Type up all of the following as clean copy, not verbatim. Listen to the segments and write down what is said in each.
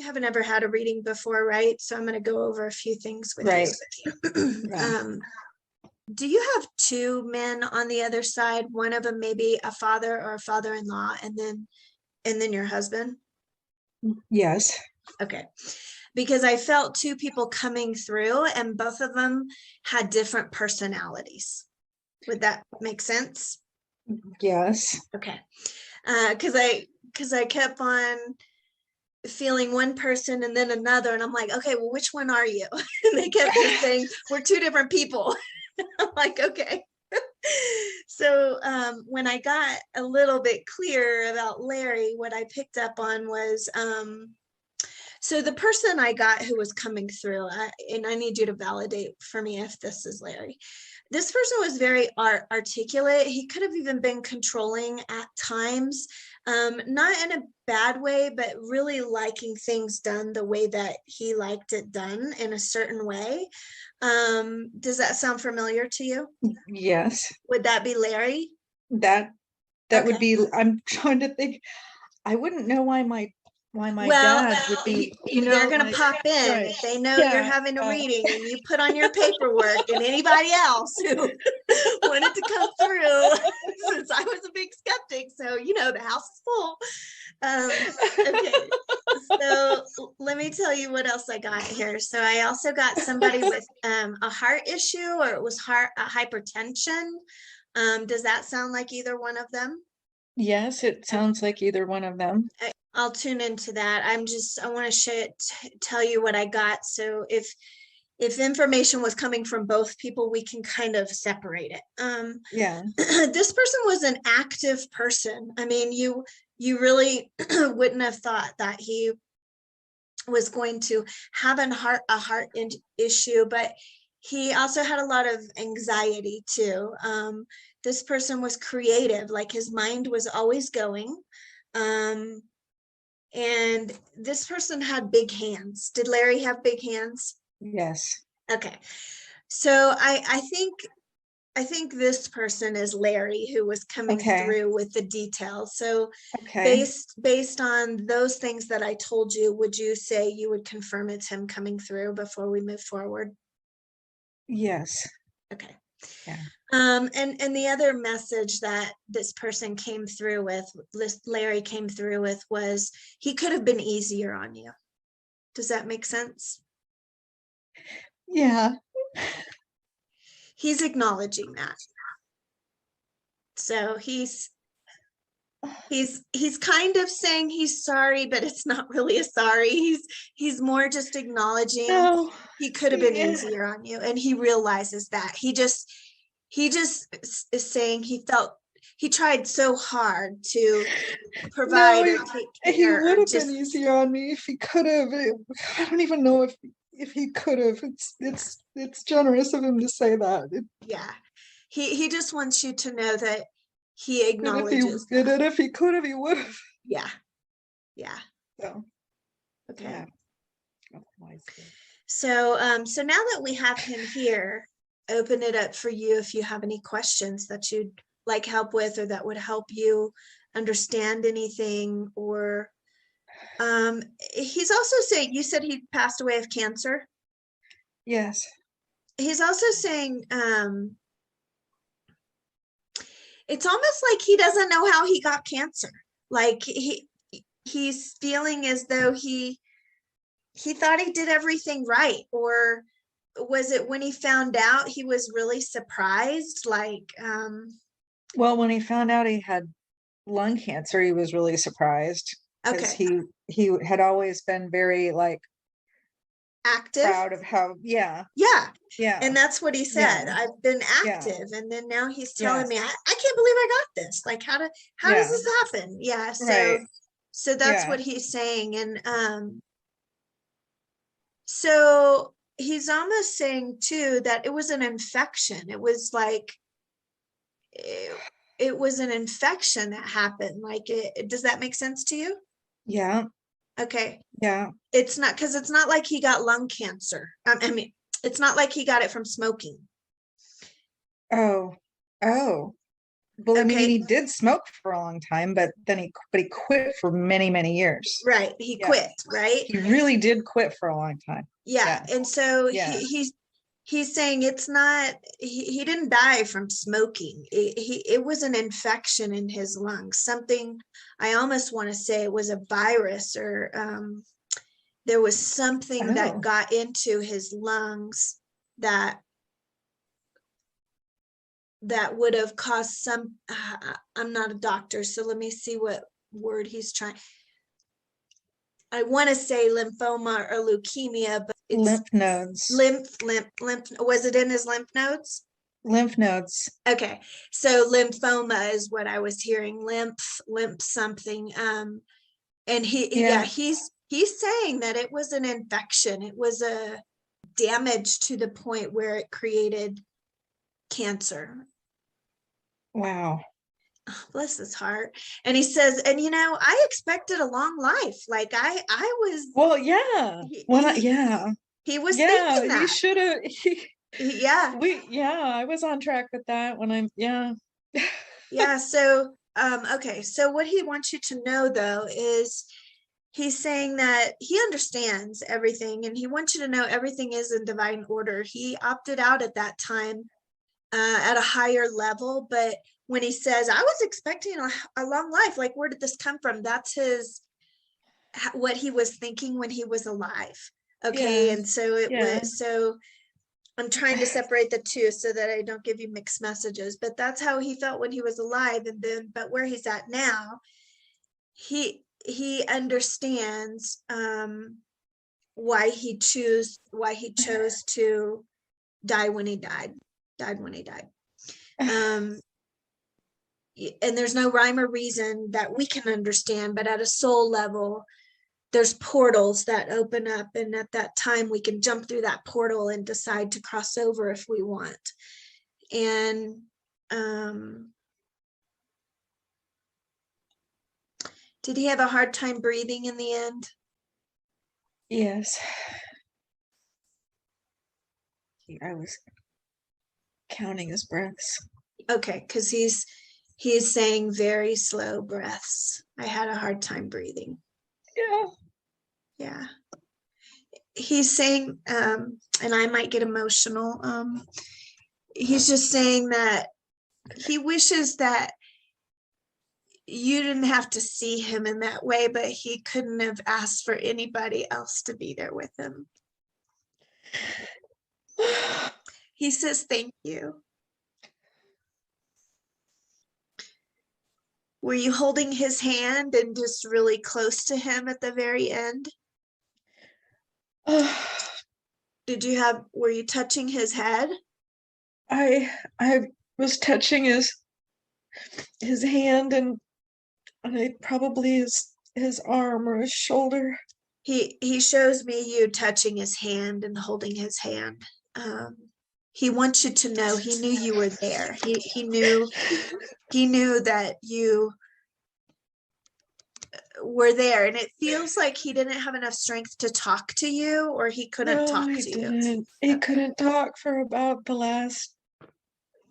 haven't ever had a reading before, right? So I'm going to go over a few things with Right. you. Yeah. Do you have two men on the other side? One of them maybe a father or a father-in-law, and then your husband? Yes. Okay. Because I felt two people coming through and both of them had different personalities. Would that make sense? Yes. Okay. Because I kept on feeling one person and then another, and I'm like, okay, well, which one are you? And they kept just saying, we're two different people. I'm like, okay. So when I got a little bit clearer about Larry, what I picked up on was, so the person I got who was coming through, and I need you to validate for me if this is Larry. This person was very articulate. He could have even been controlling at times, not in a bad way, but really liking things done the way that he liked it done in a certain way. Does that sound familiar to you? Yes. Would that be Larry? That Okay. would be, I'm trying to think. I wouldn't know why my Well, dad would be, they're going to pop in right. if they know you're Yeah. having a reading and you put on your paperwork, and anybody else who wanted to come through, since I was a big skeptic. So, the house is full. Okay. So let me tell you what else I got here. So I also got somebody with a heart issue, or it was hypertension. Does that sound like either one of them? Yes, it sounds like either one of them. I'll tune into that. I want to tell you what I got. So if information was coming from both people, we can kind of separate it. Yeah. This person was an active person. I mean, you really wouldn't have thought that he was going to have a heart issue, but he also had a lot of anxiety too. This person was creative, like his mind was always going. And this person had big hands. Did Larry have big hands? Yes. Okay. So I think this person is Larry, who was coming through with the details. So based on those things that I told you, would you say you would confirm it's him coming through before we move forward? Yes. Okay. Yeah. And the other message that this person came through with, Larry came through with, was he could have been easier on you. Does that make sense? Yeah. He's acknowledging that. So he's kind of saying he's sorry, but it's not really a sorry. He's more just acknowledging he could have been easier on you, and he realizes that. He just is saying he tried so hard to provide or take care. He would have been easier on me if he could have. I don't even know if he could have. It's generous of him to say that. Yeah, he just wants you to know that he acknowledges that if he could have, he would have. Yeah. So okay. Yeah. So now that we have him here, open it up for you if you have any questions that you'd like help with, or that would help you understand anything. Or he's also saying, you said he passed away of cancer. Yes. He's also saying it's almost like he doesn't know how he got cancer. Like he's feeling as though he thought he did everything right. Or was it when he found out he was really surprised? Like well, when he found out he had lung cancer, he was really surprised, because he had always been very active, proud of how yeah. And that's what he said. I've been active. And then now he's telling me, I can't believe I got this. Like, how does this happen? So that's what he's saying. And so he's almost saying too that it was an infection. It was like it was an infection that happened. Like, does that make sense to you? Yeah. Okay. Yeah. It's not like he got lung cancer. I mean, it's not like he got it from smoking. Oh. Well, I mean, Okay. he did smoke for a long time, but then he quit for many, many years. Right. He Yeah. quit, right? He really did quit for a long time. Yeah. Yeah. And so Yeah. he's saying it's not, he didn't die from smoking. It was an infection in his lungs. Something, I almost want to say it was a virus, or there was something that Oh. got into his lungs that would have caused some, I'm not a doctor, so let me see what word he's trying. I want to say lymphoma or leukemia, but it's Lymph nodes. lymph. Was it in his lymph nodes? Lymph nodes. Okay, so lymphoma is what I was hearing. Lymph something. And Yeah. he's saying that it was an infection. It was a damage to the point where it created cancer. Wow. Bless his heart. And he says, and I expected a long life. Like I was. Well, yeah. Yeah. He was Yeah, thinking he that. should have. Yeah. I was on track with that when yeah. Yeah. So, okay. So what he wants you to know though is he's saying that he understands everything, and he wants you to know everything is in divine order. He opted out at that time at a higher level, but when he says, I was expecting a long life, like, where did this come from? That's what he was thinking when he was alive. Okay. Yeah. And so so I'm trying to separate the two so that I don't give you mixed messages, but that's how he felt when he was alive. And then, but where he's at now, he understands why he chose to die when he died when he died. And there's no rhyme or reason that we can understand, but at a soul level, there's portals that open up, and at that time we can jump through that portal and decide to cross over if we want. And did he have a hard time breathing in the end? Yes. I was counting his breaths. Okay, because he's saying very slow breaths. I had a hard time breathing. Yeah. Yeah. He's saying, and I might get emotional. He's just saying that he wishes that you didn't have to see him in that way, but he couldn't have asked for anybody else to be there with him. He says, thank you. Were you holding his hand and just really close to him at the very end? Were you touching his head? I was touching his hand, and I probably his arm or his shoulder. He shows me you touching his hand and holding his hand. He wants you to know he knew you were there. He knew that you were there, and it feels like he didn't have enough strength to talk to you, or he couldn't talk to you. He couldn't talk for about the last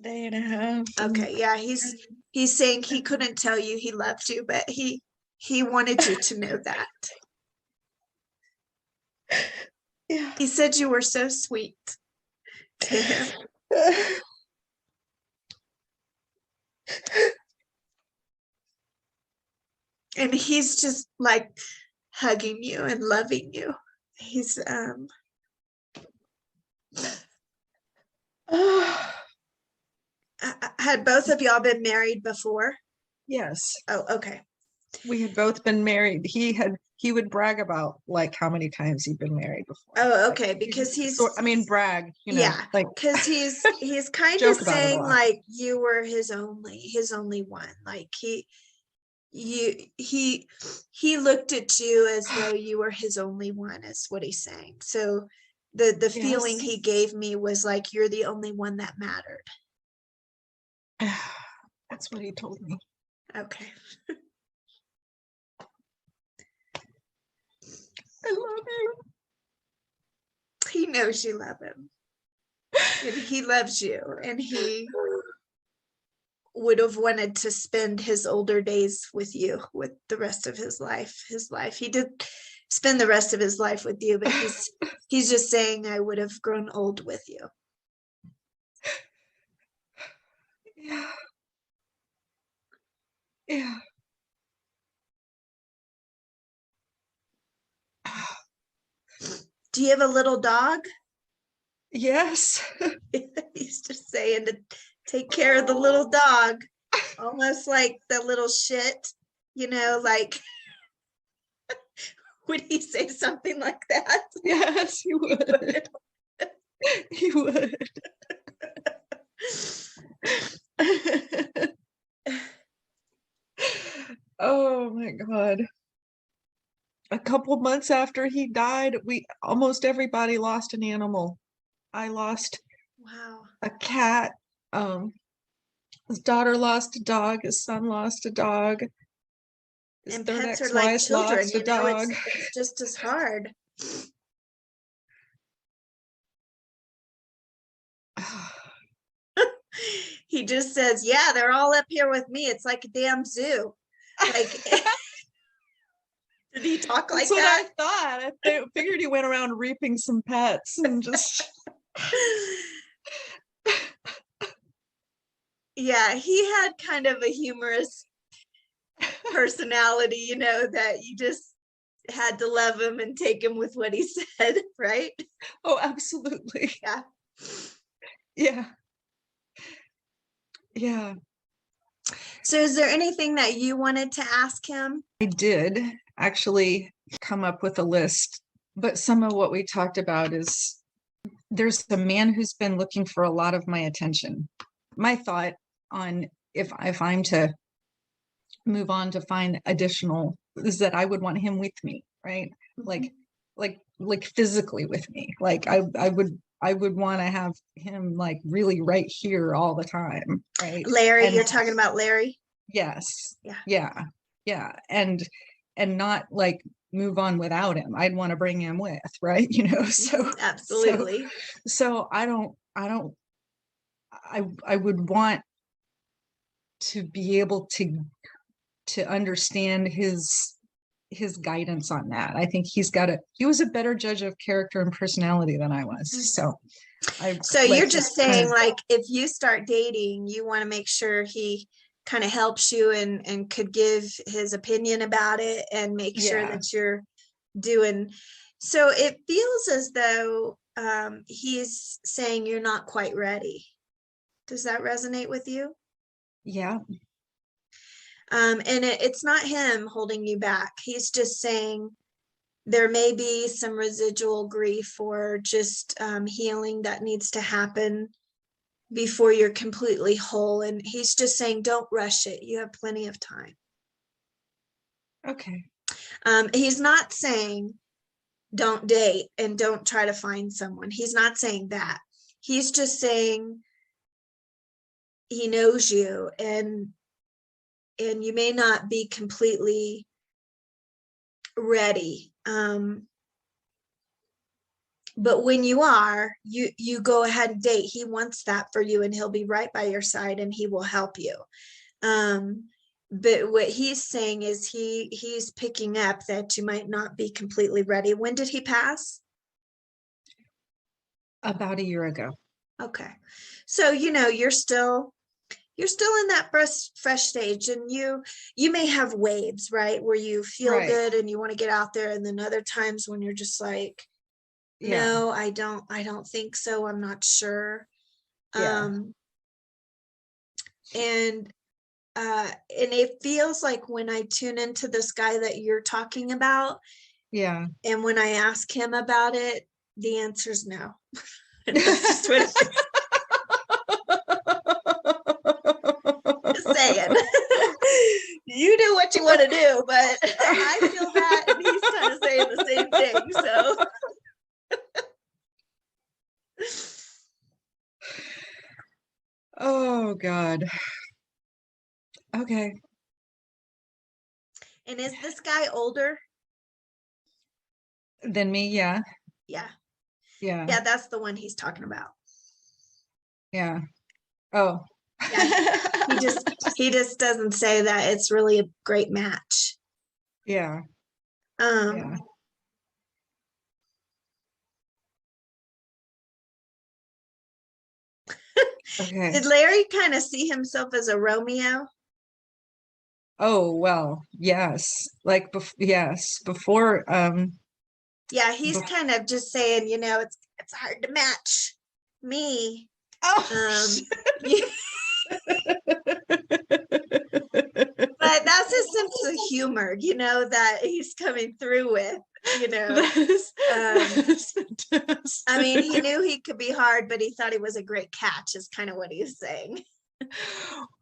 day and a half. Okay, yeah, he's saying he couldn't tell you he loved you, but he wanted you to know that. Yeah. He said you were so sweet to him. And he's just like hugging you and loving you. He's had both of y'all been married before? Yes. Oh, okay. We had both been married. He would brag about like how many times he'd been married before. Oh, okay, because he's brag, yeah, like because he's kind of saying like you were his only one. Like he looked at you as though you were his only one, is what he's saying. So the feeling he gave me was like you're the only one that mattered. That's what he told me. Okay. I love you. He knows you love him. And he loves you, and he would have wanted to spend his older days with you, with the rest of his life. He did spend the rest of his life with you, but he's just saying, I would have grown old with you. Yeah. Yeah. Do you have a little dog? Yes. He's just saying to take care of the little dog, almost like the little shit, like, would he say something like that? Yes, he would. He would. Oh my God. A couple months after he died, almost everybody lost an animal. I lost a cat. His daughter lost a dog. His son lost a dog. His And third pets are like ex-wife children, lost a dog. it's just as hard. He just says, yeah, they're all up here with me. It's like a damn zoo. Like, did he talk like That's what that? I thought. I figured he went around reaping some pets and just. Yeah, he had kind of a humorous personality, that you just had to love him and take him with what he said, right? Oh, absolutely. Yeah. Yeah. Yeah. So is there anything that you wanted to ask him? I did actually come up with a list, but some of what we talked about is there's a man who's been looking for a lot of my attention. My thought on if I'm to move on to find additional is that I would want him with me, right? Like physically with me. Like I would want to have him like really right here all the time, right? Larry, you're talking about Larry? Yes. Yeah. Yeah. And not like move on without him. I'd want to bring him with, right? So absolutely. So I would want to be able to understand his guidance on that. I think he was a better judge of character and personality than I was. So you're just saying like, if you start dating, you want to make sure he kind of helps you and could give his opinion about it and make sure that you're doing. So it feels as though he's saying you're not quite ready. Does that resonate with you? Yeah. And it's not him holding you back. He's just saying there may be some residual grief or just healing that needs to happen before you're completely whole. And he's just saying, don't rush it. You have plenty of time. Okay. He's not saying don't date and don't try to find someone. He's not saying that. He's just saying he knows you and you may not be completely ready. But when you are, you go ahead and date. He wants that for you and he'll be right by your side and he will help you. But what he's saying is he's picking up that you might not be completely ready. When did he pass? About a year ago. Okay. So, you're still in that fresh stage, and you may have waves, right? Where you feel good and you want to get out there. And then other times when you're just like, no, I don't think so. I'm not sure. And it feels like when I tune into this guy that you're talking about, and when I ask him about it, the answer's no. That's just what it is. Just saying. You do what you want to do, but I feel that, and he's kind of saying the same thing. So oh God. Okay. And is this guy older than me? Yeah. Yeah, that's the one he's talking about. Yeah. Oh. He just doesn't say that it's really a great match. Yeah. Um, Yeah. Okay. did Larry kind of see himself as a Romeo? Oh, well, yes. Like, yes, before, Yeah, he's bef- kind of just saying, it's hard to match me. oh, Um, but that's his sense of humor, that he's coming through with, that is, Um, that is I mean, he fantastic. knew he could be hard, but he thought he was a great catch, is kind of what he's saying.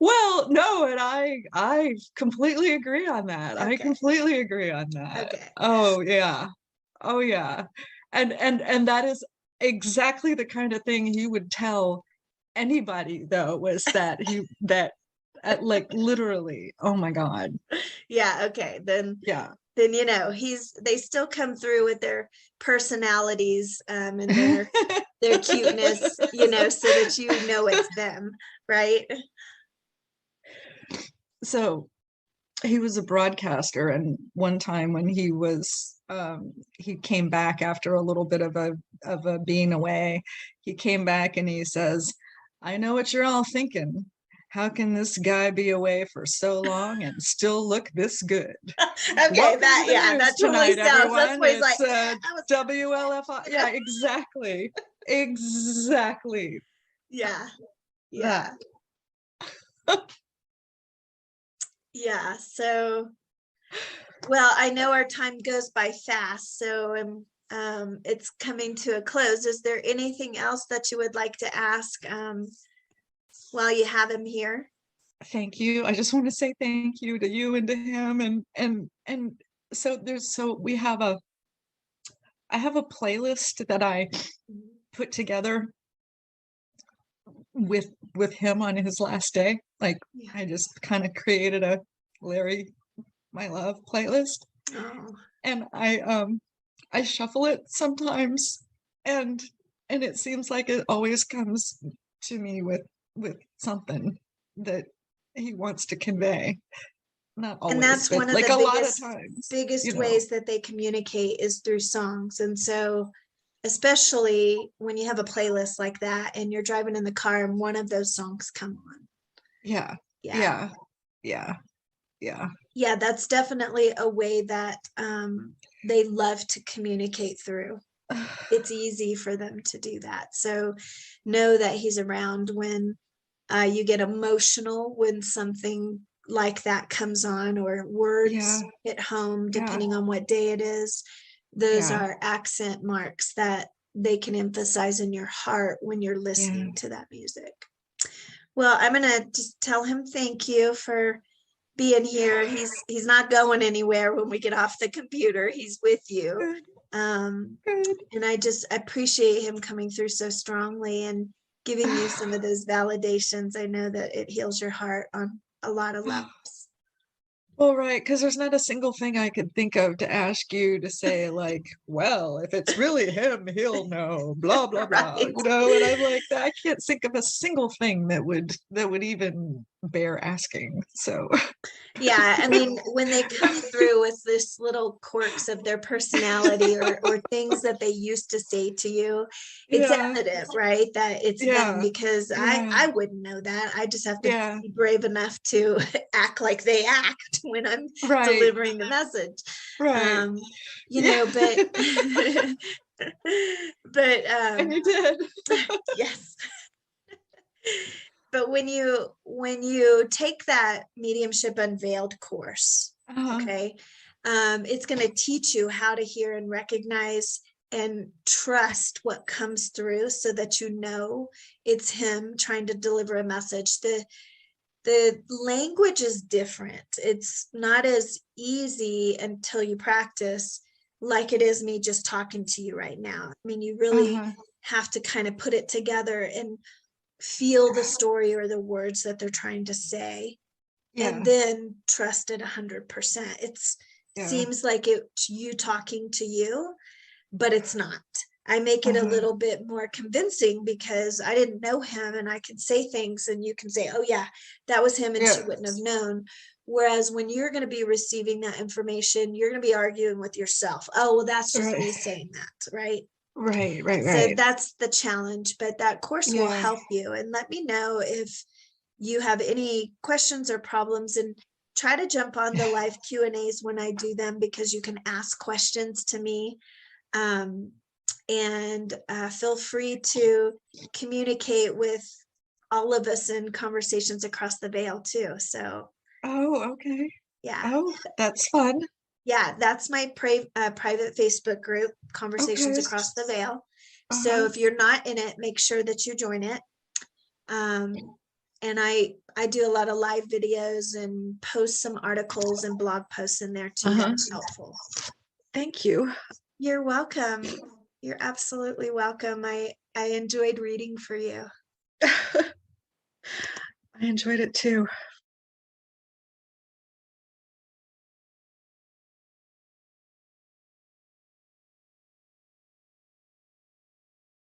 Well, no, and I completely agree on that. I Okay. completely agree on that. Okay. Oh yeah. Oh yeah. And that is exactly the kind of thing he would tell anybody though, was that like literally, oh my God. Yeah. Okay. Yeah. Then, they still come through with their personalities, and their cuteness, so that it's them, right? So he was a broadcaster, and one time when he came back after a little bit of a being away, he came back and he says, I know what you're all thinking. How can this guy be away for so long and still look this good? Okay, Welcome to the news that totally tonight, sounds, that's everyone. where he's like, It's WLFI. Yeah, exactly. Exactly. yeah, yeah, That. yeah. So, well, I know our time goes by fast, so it's coming to a close. Is there anything else that you would like to ask while you have him here? Thank you. I just want to say thank you to you and to him, and so I have a playlist that I put together with him on his last day. Like, Yeah. I just kind of created a Larry My Love playlist, Oh, and I shuffle it sometimes, and it seems like it always comes to me with something that he wants to convey. Not and always, that's but one of like the a lot of times, biggest ways that they communicate is through songs. And so, especially when you have a playlist like that and you're driving in the car and one of those songs come on. Yeah. Yeah. Yeah. Yeah. Yeah. Yeah, that's definitely a way that they love to communicate through. It's easy for them to do that. So know that he's around when you get emotional when something like that comes on, or Yeah. words hit home, Yeah. depending on what day it is. Those Yeah. are accent marks that they can emphasize in your heart when you're Yeah. listening to that music. Well, I'm going to just tell him thank you for being here. He's not going anywhere when we get off the computer. He's with you. Good. Um, Good. and I just appreciate him coming through so strongly and giving you some of those validations. I know that it heals your heart on a lot of levels. Well, right, because there's not a single thing I could think of to ask you to say, like, well, if it's really him, he'll know, blah, blah, blah, Right. and I'm like, I can't think of a single thing that would even bear asking. So Yeah, I mean, when they come through with this little quirks of their personality, or things that they used to say to you, it's yeah, evident, right, that it's them, yeah, because I yeah, I wouldn't know that. I just have to yeah, be brave enough to act like they act when I'm right, delivering the message. right. Um, Yeah. but but And you did. yes. But when you take that mediumship unveiled course, Uh-huh. okay, it's going to teach you how to hear and recognize and trust what comes through, so that it's him trying to deliver a message. The language is different. It's not as easy until you practice, like it is me just talking to you right now. I mean, you really Uh-huh. have to kind of put it together and feel the story or the words that they're trying to say, and Yeah, then trust it 100%. It yeah, seems like it's you talking to you, but it's not. I make it a Uh-huh. little bit more convincing because I didn't know him, and I can say things and you can say, oh yeah, that was him and she Yeah. wouldn't have known. Whereas when you're going to be receiving that information, you're going to be arguing with yourself. Oh, well, that's just Right. me saying that, right? Right. Right. So Right. that's the challenge, but that course will Yeah. help you. And let me know if you have any questions or problems, and try to jump on the live Q&As when I do them, because you can ask questions to me. Um, and feel free to communicate with all of us in Conversations Across the Veil too. So Oh, okay. yeah, Oh, that's fun. yeah, that's my private Facebook group, Conversations Okay. Across the Veil. So Uh-huh. if you're not in it, make sure that you join it. And I do a lot of live videos and post some articles and blog posts in there too Uh-huh. that's helpful. Thank you. You're welcome. You're absolutely welcome. I enjoyed reading for you. I enjoyed it too.